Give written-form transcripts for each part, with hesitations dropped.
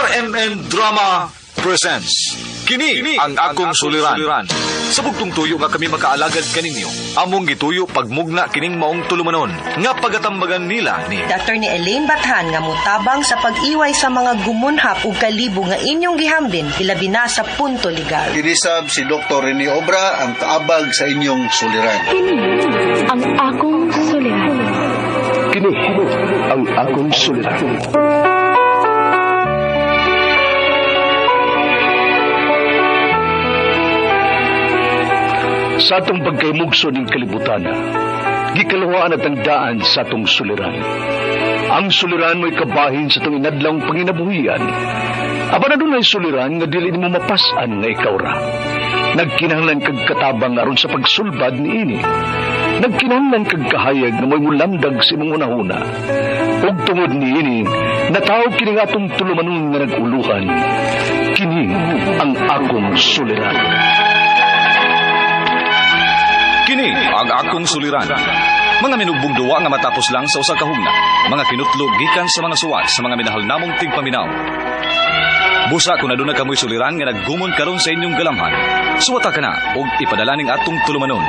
RMN Drama presents Kini ang akong suliran. Sa bugtong tuyo nga kami makaalagad kaninyo, among gituyo pagmugna kining maong tulumanon nga pagatambagan nila ni Dr. ni Elaine Bathan nga mutabang sa pag-iway sa mga gumunhap ug kalibo nga inyong gihambin ilabi na sa punto legal. Kinisab si Dr. Rene Obra ang kaabag sa inyong suliran. Kini ang akong suliran. Kini ang akong suliran. Sa atong pagkaymugso ng kalibutan, gikalawaan at ang daan sa atong suliran. Ang suliran mo'y kabahin sa itong inadlang panginabuhian. Aba na doon ay suliran nga dili mo mapasan nga ikaw ra. Nagkinahanglan kag katabang aron sa pagsulbad ni ini. Nagkinahanglan kag kahayag na mo'y mulamdag sa imong unahuna. Ug tungod ni ini, natawag kini nga atong tulumanon nga naguluhan. Kini ang akong suliran. Kini ang akong suliran. Mga minugbong duwa nga matapos lang sa usa ka hugna, mga kinutlo gikan sa mga suwat sa mga minahal namong tigpaminaw. Busa kung aduna kamoy suliran nga naggumon karon sa inyong galamhan, suwata ka na og ipadala ning atong tulumanon.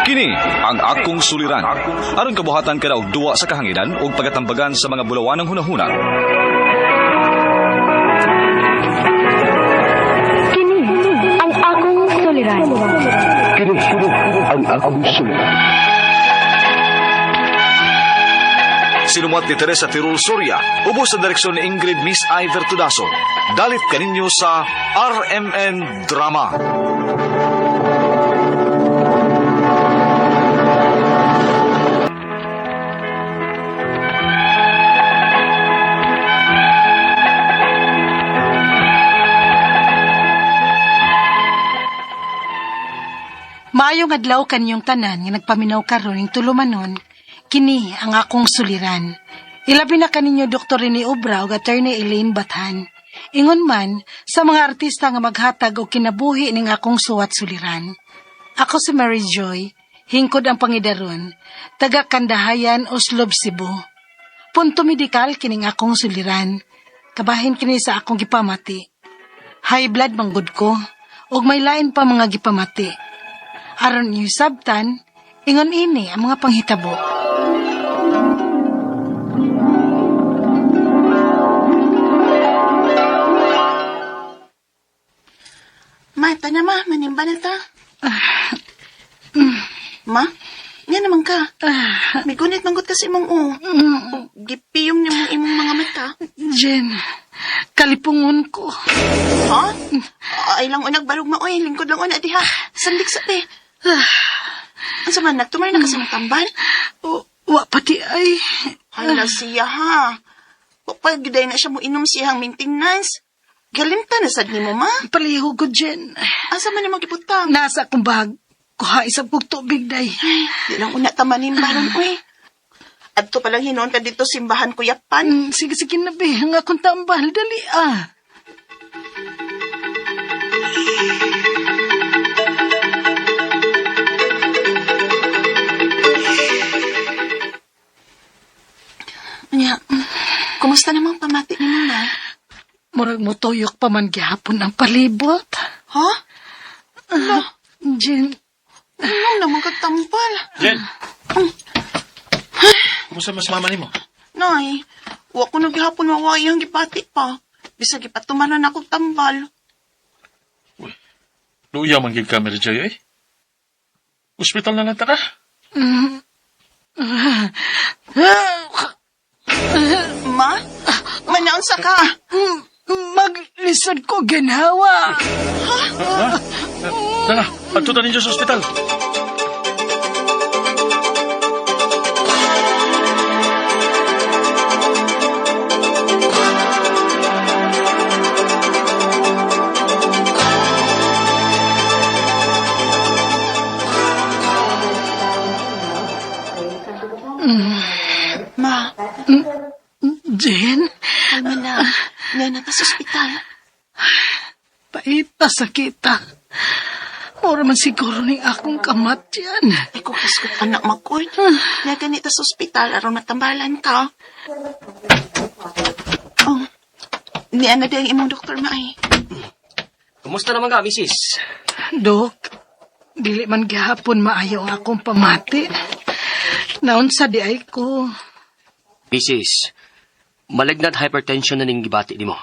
Kini ang akong suliran. Aron kabuhatan ka na og duwa sa kahanginan og pagatambagan sa mga bulawanang hunahuna. Kini ang akong suliran. Kini ang akong suliran. Sinumat ni Teresa Tirul Soria, ubos sa direksyon ni Ingrid Miss Iver Tudaso. Dalit kaninyo sa RMN Drama. Maayong adlaw kanyong tanan nga nagpaminaw karon ning tulumanon, kini ang akong suliran. Ilabi na kaninyo Dr. Rene Obra ug Attorney Elaine Bathan. Ingon man sa mga artista nga maghatag og kinabuhi ning akong suwat suliran. Ako si Mary Joy, hingkod ang pangidaron, taga Kandahayan, Oslob, Cebu. Punto medikal kining akong suliran. Kabahin kini sa akong gipamati. High blood manggod ko ug may lain pa mga gipamati. Aron niyo sabtan, ingon ini ang mga panghitabo. Ma, ito na ma, manimba na ta. Ma, nga naman ka. May gunit manggot ka sa imong gipiyong niyo mong imong mga mata. Jen, kalipungon ko. Ha? Ay lang unag barog ma, oy, lingkod lang una, di ha. Sandik sa te. Ang sama, nagtumar na kasi ng tamban? Wa pati ay. Hala siya ha. Paggiday na siya mo inom siyang maintenance. Galimta na sad ni mo, ma. Paliho ko, Jen. Asa man ni magiputang? Nasa akong bag. Kuha isang pugtubig, day. Di lang una tamanin baron, oy. Adto palang hinoon ka dito simbahan ko yapan. Sige, nabi. Ang akong tambal. Dali, Anya, kumusta namang pamati ni mo, na? Murag mo tuyok pa man gihapon ang palibot. Ha? Jen, Ano naman kagtambal? Jen! Kumusta mas mama ni mo? Nay, wa ko naghihapon mawayang gipati pa. Bisa gipatumanan ako tambal. Luya man gig ka, Mary Joy, eh? Hospital na lang ta ka? Ma? Manaunsa ka? maglisod ko ginhawa. Tara, agtutan ninyo sa hospital. Ma, Jen, kalma na. Ngayon na ta sa ospital. paita sa kita. Mura man siguro ni akong kamat yan. Ay, kukas ko anak makoy. Nga ganito sa ospital, aron matambalan ka. Oh, Ni ana di ang imong doktor maay. Kumusta naman ka, misis? Dok, dili man gihapon maayo ang akong pamati. Naunsa di ay ko. Misis, malignant hypertension na ning gibati nimo.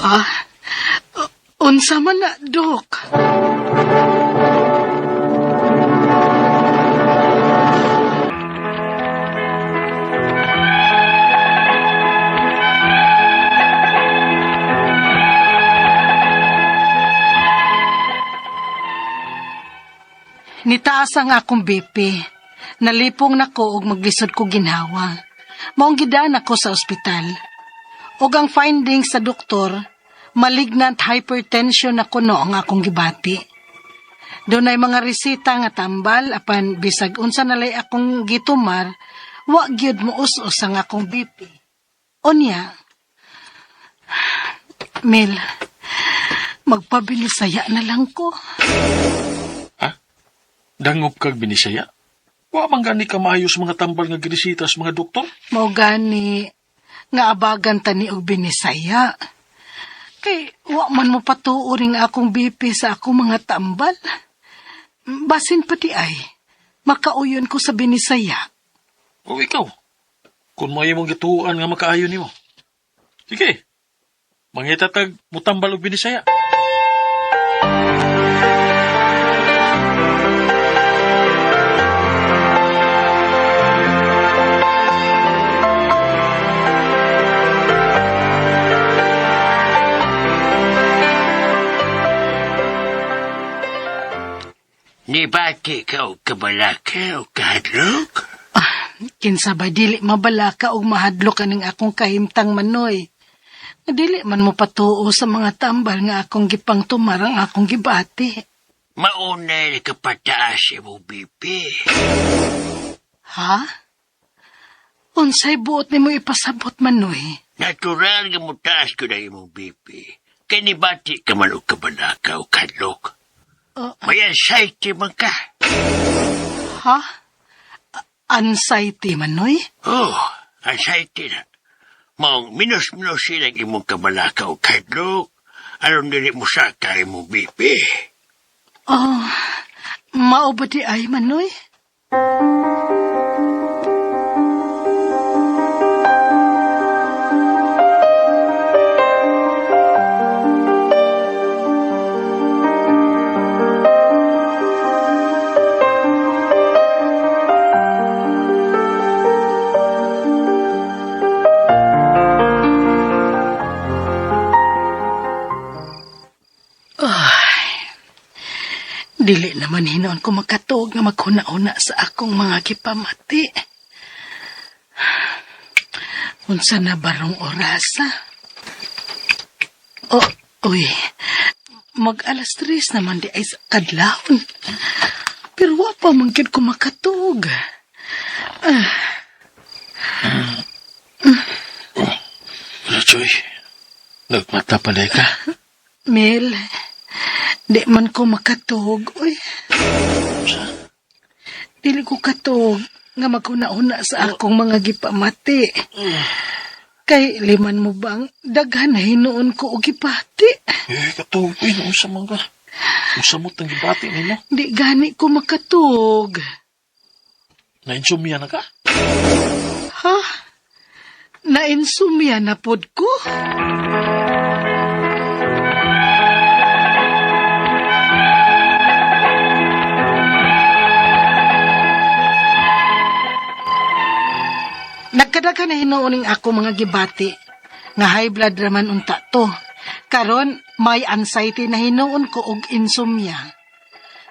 Ha? Unsa man na, Dok? Nitaas ang akong BP. Nalipong nako og maglisod ko ginhawa. Maong gidaan ako sa ospital. Og ang findings sa doktor, malignant hypertension na kuno ang akong gibati. Doon ay mga resita nga tambal, apan bisag unsa nalay akong gitumar, wa gyud mo us-us ang akong BP. Onya, Mel, magpabilisaya na lang ko. Dangop kag binisaya. Wa man gani ka maayos mga tambal nga ginisita sa mga doktor. Mao gani nga abagan tani og binisaya. Kay wa man mo patuoring akong BP sa akong mga tambal. Basin pati ay makauyon ko sa binisaya. O ikaw, kung may mong gituan nga makaayo nimo. Sige, mangitatag mo tambal og binisaya. Ni bati ka o kabalaka o kahadlok? Kinsa ba dili mabalaka og mahadlok kaning akong kahimtang manoy. Nga dili man mo patuo sa mga tambal nga akong gipang tumar ang akong gibati. Mauna na kapataas mo, BP. Ha? Unsay buot nimo ipasabot manoy? Natural nga mo taas ko na imong BP. Kaya ni bati ka man o kabalaka o kahadlok. May anxiety man ka. Ha? Anxiety manoy? Oh, anxiety na. Maong minus-minus silang imong kabalaka o kahadlok. Aron dili mo saka imong BP. Oh, mao ba di ay manoy? Dili naman hinoon ko makatuog nga maghuna-una sa akong mga kipamati. Unsa na barong orasa? Oh, uy. Mag-alas 3 naman di ay sa kadlawon. Pero wa pa man gid ko makatuog. Choy, nagmata pa ka? Mel, di man ko makatuog, uy. Dili ko katog nga maghuna-una sa akong mga gipamati. Kay liman mo bang daghan na hinuon ko og gipati? Katog, uy, nausa man ka. Usamot ang gibati nimo. Di gani ko makatug. Nainsumya na ka? Ha? Nainsumya na pod ko? Nagkadaga na hinuuning ako mga gibati. Nga high blood raman unta to. Karon may anxiety na hinuon ko og insomnia.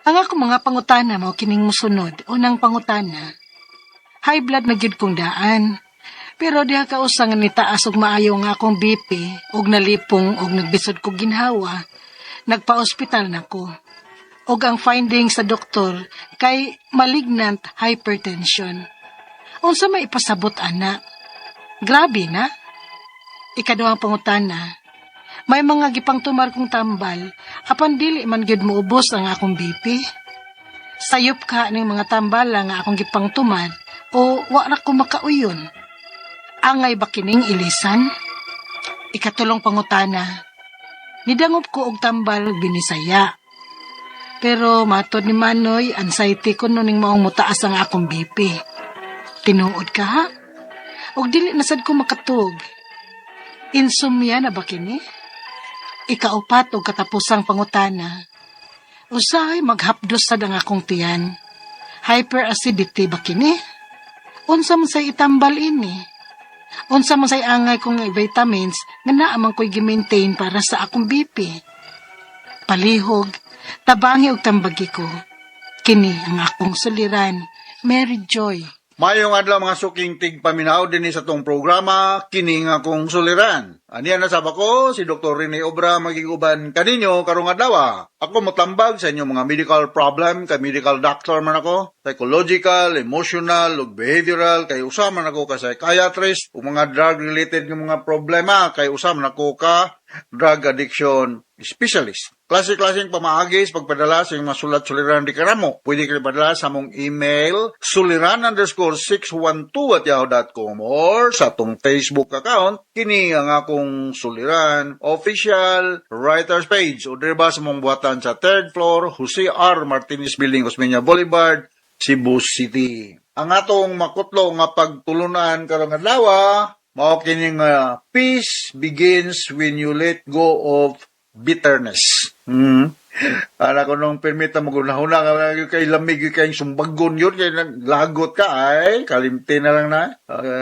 Ang ako mga pangutana mao kining musunod. Unang pangutana. High blood na gyud kong daan. Pero diha ka usang nitaas og maayo nga akong BP og nalipong og nagbisod ko ginhawa. Nagpa-ospital nako. Og ang findings sa doktor kay malignant hypertension. Unsa may ipasabot ana? Grabe na. Ikaduhang pangutana. May mga gipang tumar kong tambal, apan dili man gyud moubos ang akong BP. Sayop ka ning mga tambal nga akong gipang tumar o wa ra ko makauyon. Angay ba kining ilisan? Ikatulong pangutana. Nidangop ko og tambal binisaya. Pero matod ni Manoy, anxiety ko nuning maong mutaas ang akong BP. Tinuod ka ha? Og dili nasad ko makatug. Insomnia na ba kini? Ikaupat og katapusang pangutana. Usahay maghapdos sad ang akong tiyan. Hyperacidity ba kini? Unsa man say itambal ini? Unsa man say angay kong vitamins nga naa man ko'y gi-maintain para sa akong BP? Palihog, tabangi og tambagi ko. Kini ang akong suliran, Mary Joy. Mayong adlaw mga suking tigpaminaw din sa tong programa, kini nga kong suliran. Aniya na saba ko, si Dr. Rene Obra magiguban kaninyo karong adlaw. Ako motambag sa inyong mga medical problem, kay medical doctor man ako, psychological, emotional, ug behavioral, kay usa man ako ka psychiatrist, ug mga drug-related nga mga problema, kay usa man ako ka drug addiction specialist. Klase-klaseng pamaagis pagpadala sa mga sulat-suliran di karamo. Pwede kayo padala sa mong email suliran_612@yahoo.com or sa atong Facebook account kini ang akong suliran official writers page o diba sa mong buhatan sa 3rd floor Jose R. Martinez Building, Osmeña Boulevard, Cebu City. Ang atong makutlo nga pagtulunan karong adlaw mao kini nga peace begins when you let go of bitterness. Para ko nung permita mo gunahuna nga kay lamig kay sumbagon yun kay lagot ka ay kalimti na lang na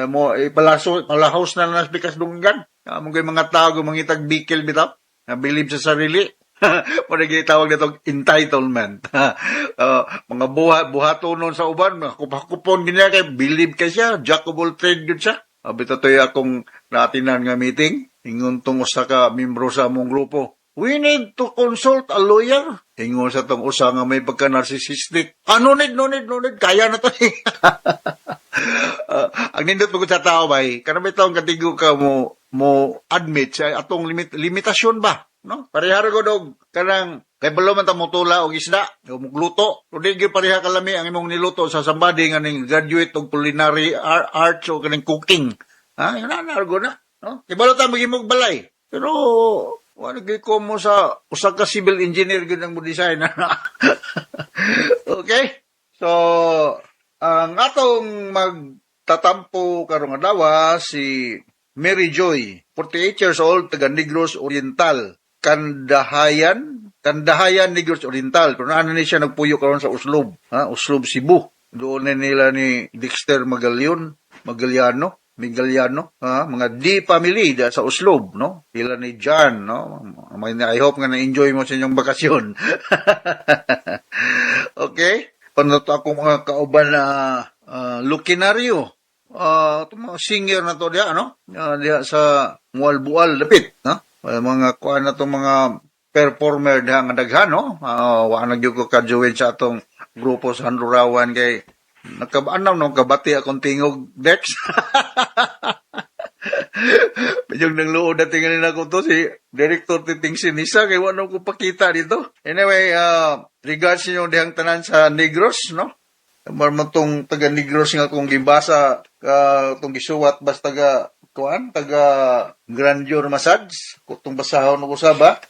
mo palahos na lang bikas dunggan mo kay mga tao mangitag bikil bitap na believe sa sarili. Mo tawag nitong entitlement. Mga buhatonon sa uban mga kupon ginya kay believe ka siya jack of all trade gud siya. Abita toy akong natinan nga meeting ingon tong usa ka membro sa among grupo. We need to consult a lawyer. Ingon sa tong usa nga may pagka-narcissistic. No need. Kaya na to. Ang nindot pagod sa tao bay, kanang taong katigo ka mo admit sa atong limitasyon ba? No? Parehara ko dog kanang kay balo man ta mo tula og isda, o mugluto. Udi gyud pareha kalami ang imong niluto sa somebody nga ning graduate og culinary arts o kaning cooking. Ha, yun na argo na, no? Kay balo ta magimog balay. Pero wala ko mo sa usa ka civil engineer gyud ang mo design. Okay? So, ang atong magtatampo karong adlaw si Mary Joy, 48 years old, taga Negros Oriental, Kandahayan Negros Oriental. Kung ano ni siya nagpuyo karon sa Uslob, Uslob Cebu. Doon na nila ni Dexter Magaliano, mga D family da sa Uslob, no? Sila ni John, no? I hope nga na-enjoy mo sa inyong bakasyon. Okay? Pano to akong mga kauban na lukinaryo. Mga singer na to diya, no? Diya sa Mualbual, lapit, no? Mga kuha na to mga performer diya nga daghan, no? Wala nagyo ko ka-join sa atong grupo sa Handurawan kay nagkabaanaw nung kabati akong tingog Dex. Medyo nang luod na tingnan ako to si Director Titing Sinisa kaya wala ko pakita dito. Anyway, regards niyo dihang tanan sa Negros, no? Marmatong taga Negros nga kung gibasa itong gisuwat basta taga Grandeur Massage kutong basahon ko saba.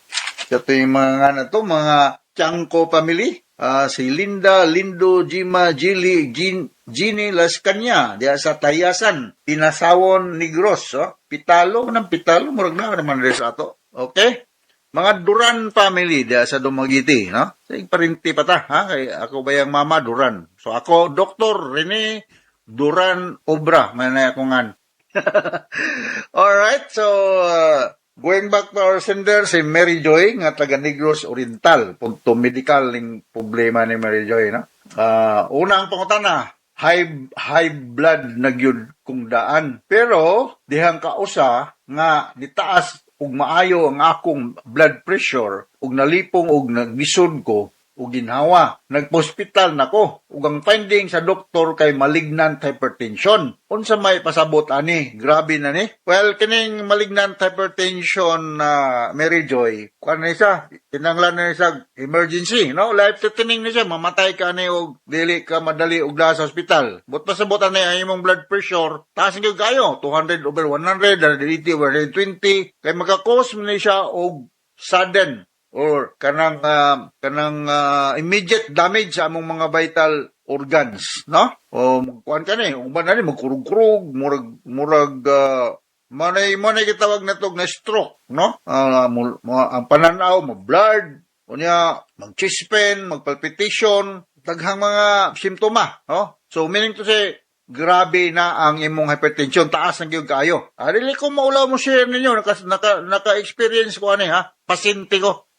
Ito yung mga mga Chanko family. Si Linda, Lindo, Jima, Jili, Gini, Las Caña, diya sa Tayasan, Pinasawon, Negros, Pitalo, murag na naman rin sa ato. Okay? Mga Duran family, diya sa Dumaguete, no? Sa parinti pa ta, ha? Kay ako ba yung mama, Duran. So ako, Dr. Rene Duran Obra, manay ako ngan. Alright, so, going back to our sender, si Mary Joy, nga taga Negros Oriental. Punto medical ning problema ni Mary Joy, no? Una ang pangutana, high blood na gyud kung daan. Pero, dihang kausa, nga nitaas ug maayo ang akong blood pressure, ug nalipong ug naglisod ko, ug ginhawa. Nagpospital nako ug ang finding sa doktor kay malignant hypertension. Unsa may pasabot ani? Grabe na ni. Well, kining malignant hypertension na Mary Joy, kuan na siya, kinanglan na siya emergency, no? Life threatening na siya, mamatay ka ni og dili ka madali og sa ospital. But pasabot ani ang imong blood pressure, taas gyud kayo, 200 over 100, 180 over 120, kay maka-cause man ni siya og sudden or kanang immediate damage sa among mga vital organs, no? O kuan ka ni, uban na ni magkurug-kurug, murag manay kitawag na tog na stroke, no? Ang pananaw ma-blurred, unya mag-chest pain, mag-palpitation, daghang mga simptoma, no? So meaning to say, grabe na ang imong hypertension, taas ang gyud kaayo. Dili ko maulaw mo share ninyo, naka-experience ko ani ha, pasyente ko.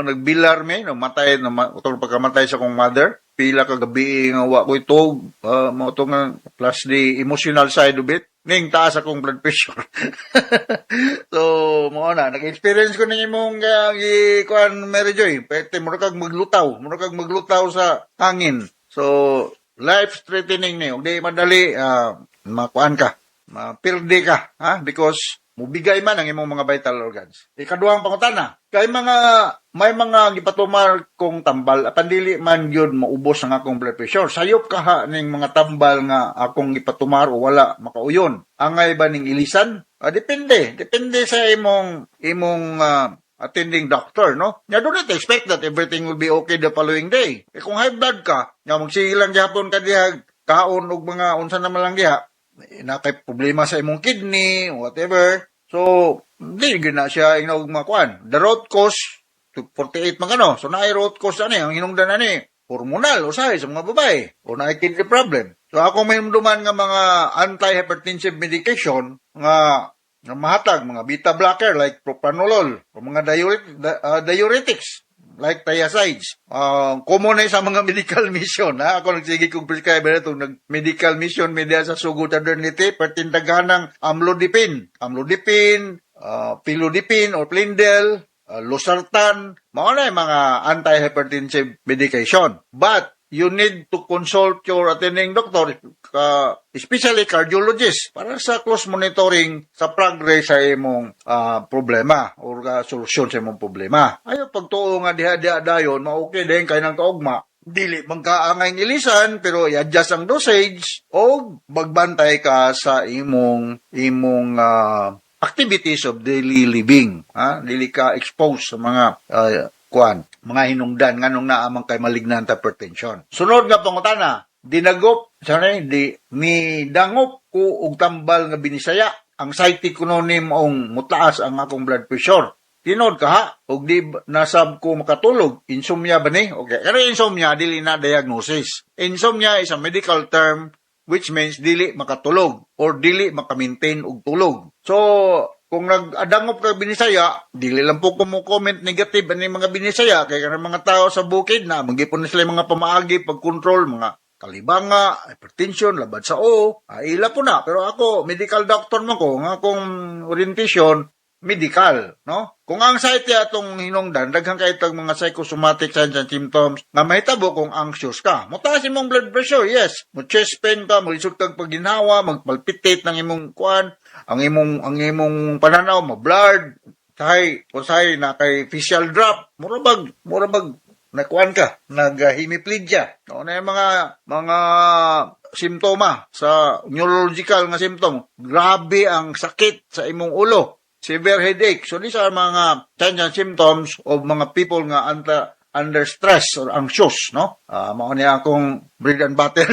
Nagbilar me, namatay, utong pagkamatay sa kong mother, pila ka gabi nga wa ko itog, mo nga plus the emotional side of it, ning taas akong blood pressure. So, mo na, nag-experience ko ning imong kuan Mary Joy, pwede mo kag maglutaw sa hangin. So, life-threatening ni. Huwag di madali, makuan ka, mapirde ka, ha? Because, mubigay man ang imong mga vital organs. Ikaduhang pangutana, may mga gipatumar kong tambal, pandili man yun maubos ang akong blood pressure. Sayop ka ha ning mga tambal nga akong gipatumar o wala makauyon. Angay ba ning ilisan? Depende sa imong attending doctor, no? You do not expect that everything will be okay the following day. Kung high blood ka, nga magsigilang gihapon ka diha, kaon og mga unsa naman lang diha, nakay problema sa imong kidney, whatever. So, hindi na siya inog makuan. The root cause, 48 man kano. So, naay root cause ani, ang hinungdan ani, hormonal, usahay sa mga babae, o naay kidney problem. So, ako may duman nga mga anti-hypertensive medication, nga mahatag, mga beta blocker like propranolol, o mga diuretics like thiazides. Common na sa mga medical mission. Ha? Ako nagsige kong prescriber na itong medical mission media sa sugod modernity, pertindagahan ng amlodipine, pilodipine or Plendil, losartan, mga mga anti-hypertensive medication. But you need to consult your attending doctor, especially cardiologist, para sa close monitoring sa progress sa imong problema or solusyon sa imong problema. Ayaw pagtuo nga diha-diha dayon, ma-okay din kayo ng kaugma. Dili magkaangay ilisan, pero i-adjust ang dosage o magbantay ka sa imong activities of daily living. Dili ka exposed sa mga mga hinungdan nganong naamang kay malignant hypertension. Sunod nga pangutana, dangop ko og tambal nga binisaya. Ang scientific kunonim ong mutaas ang akong blood pressure. Tinod ka ha, og di nasab ko makatulog. Insomnia ba ni? Okay. Pero insomnia, dili na diagnosis. Insomnia is a medical term which means dili makatulog or dili makamintain og tulog. So, kung nag-adangop ka binisaya, dili lang po ko mo comment negative ani mga binisaya kay kanang mga tao sa bukid na magipon sila mga pamaagi pagkontrol mga kalibanga, hypertension, labad sa ila po na. Pero ako, medical doctor mo ko, nga akong orientation, medical, no? Kung ang anxiety atong hinungdan, daghang kay tag mga psychosomatic signs and symptoms, nga mahitabo kung anxious ka. Mutaas imong blood pressure, yes. Mo chest pain ka, mo lisod kag pagginhawa, magpalpitate ng imong kuan, ang imong pananaw ma-blurred, usahay na kay facial drop, murabag nakuan ka, naghimiplegia. No na yung mga simptoma sa neurological nga symptom. Grabe ang sakit sa imong ulo. Severe headache. So these are mga signs and symptoms of mga people nga under stress or anxious, no? Mao niya akong bread and butter.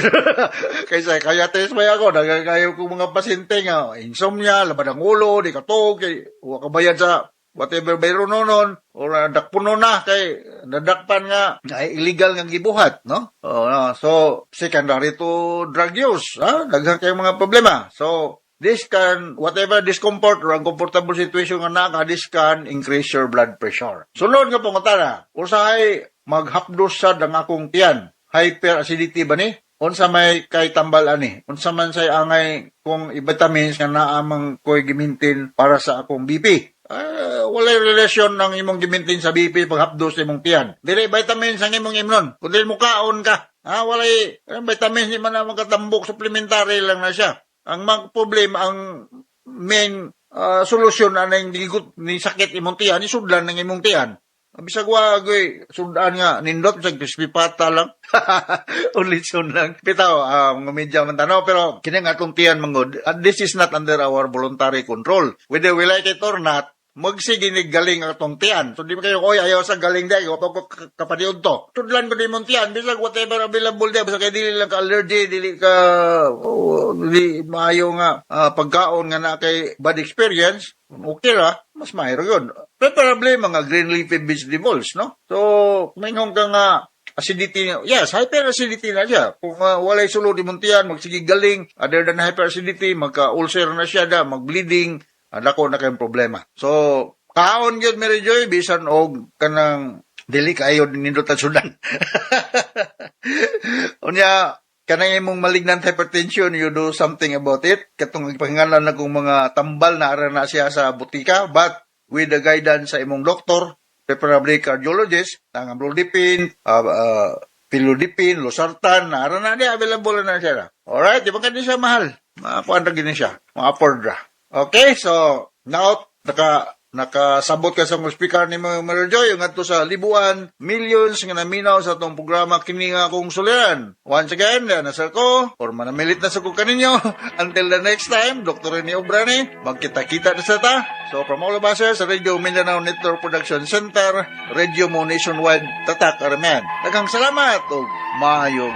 Kaya test may ako, nagagayo ko mga pasyente nga, insomnia, labad ang ulo, di katog, huwag kabayad sa whatever bayro nonon, or dakpuno na, kay nadakpan nga, ay illegal nga gibuhat, no? So, secondary to drug use, daghang kayong mga problema. So, this can, whatever discomfort or uncomfortable situation nga naka, this can increase your blood pressure. Sunod nga pangutana, usahay maghapdos sad ang akong tiyan. Hyperacidity ba ni? Unsa may kay tambal ani? Unsa man say angay kung vitamins nga naamang ko'y gimintin para sa akong BP? walay relasyon ng imong gimintin sa BP paghapdos sa imong tiyan. Dili vitamins ang imong imnon. Kundi mo kaon ka. Walay vitamins di man na magkatambok, supplementary lang na siya. Ang problema, ang main solusyon na yung gigot ni sakit imong tiyan, isudlan ng imong tiyan. Bisag agoy sundan nga nindot sa crispy pata lang. Ulit lang. Bitaw mga medya man tanaw pero kini nga atong tiyan mangod. This is not under our voluntary control. Whether we like it or not, magsige ni galing atong tiyan. So di ba kayo oy ayaw sa galing day o to kapaniud to. Tudlan ko di mong tiyan bisag whatever available day bisag kay dili lang ka allergy, dili ka dili maayo nga pagkaon nga na kay bad experience. Okay ra, mas mahiro yun. Preferably mga green leafy vegetables, no? So, mayroon ka nga acidity, yes, hyperacidity na siya. Kung walay sulod di muntian, magsige galing, other than hyperacidity, magka-ulcer na siya da, mag-bleeding, dako na kayong problema. So, kaon yun, Mary Joy, bisan og kanang dili kayo nindot at sudan. Unya, kanang imong malignant hypertension, you do something about it. Katong ipahingalan na kung mga tambal na ara na siya sa butika, but with the guidance sa imong doktor, preferably cardiologist, ang amlodipine, pilodipine, losartan, na ara na di, available na siya. Alright, di ba ka di siya mahal? Makakuan na gini siya. Mga-afford ra. Okay, so, now, nakasabot ka sa mga speaker ni Mary Joy, yung ato sa libuan, millions nga naminaw sa itong programa kini nga akong suliran. Once again, nasal ko, or manamilit na sa ko kaninyo. Until the next time, Dr. Rene Obrani, magkita-kita na sa ta. So, from all of us here sa Radio Mindanao Network Production Center, Radio Mo Nationwide, Tatak Araman. Daghang salamat o maayong